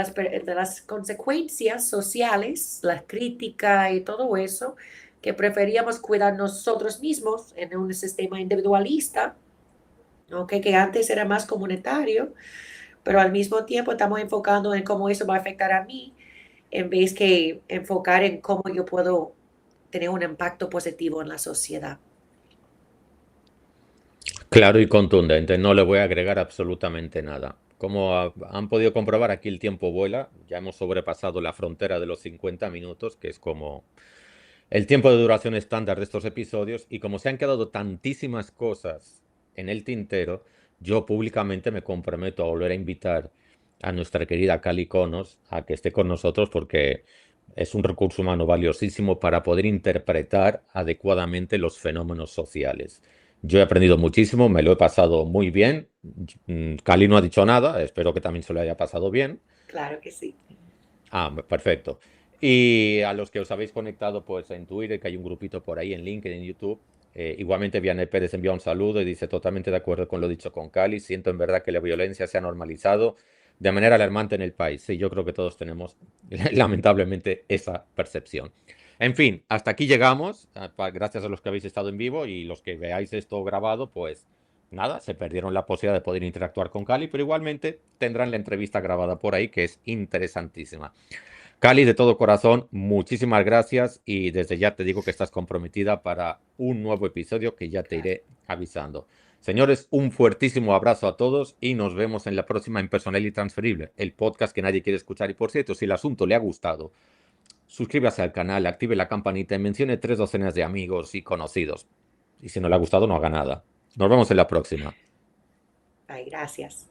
las consecuencias sociales, la crítica y todo eso, que preferíamos cuidar nosotros mismos en un sistema individualista, aunque que antes era más comunitario, pero al mismo tiempo estamos enfocando en cómo eso va a afectar a mí, en vez que enfocar en cómo yo puedo tener un impacto positivo en la sociedad. Claro y contundente, no le voy a agregar absolutamente nada. Como han podido comprobar, aquí el tiempo vuela, ya hemos sobrepasado la frontera de los 50 minutos, que es como el tiempo de duración estándar de estos episodios, y como se han quedado tantísimas cosas en el tintero, yo públicamente me comprometo a volver a invitar a nuestra querida Cali Conos a que esté con nosotros porque es un recurso humano valiosísimo para poder interpretar adecuadamente los fenómenos sociales. Yo he aprendido muchísimo, me lo he pasado muy bien. Cali no ha dicho nada, espero que también se lo haya pasado bien. Claro que sí. Ah, perfecto. Y a los que os habéis conectado pues en Twitter, que hay un grupito por ahí, en LinkedIn, en YouTube, igualmente Vianney Pérez envía un saludo y dice totalmente de acuerdo con lo dicho con Cali. Siento en verdad que la violencia se ha normalizado de manera alarmante en el país. Sí, yo creo que todos tenemos lamentablemente esa percepción. En fin, hasta aquí llegamos. Gracias a los que habéis estado en vivo y los que veáis esto grabado, pues nada, se perdieron la posibilidad de poder interactuar con Cali, pero igualmente tendrán la entrevista grabada por ahí, que es interesantísima. Cali, de todo corazón, muchísimas gracias y desde ya te digo que estás comprometida para un nuevo episodio que ya te Claro. iré avisando. Señores, un fuertísimo abrazo a todos y nos vemos en la próxima en Personal y Transferible, el podcast que nadie quiere escuchar. Y por cierto, si el asunto le ha gustado, suscríbase al canal, active la campanita y mencione 3 docenas de amigos y conocidos. Y si no le ha gustado, no haga nada. Nos vemos en la próxima. Ay, gracias.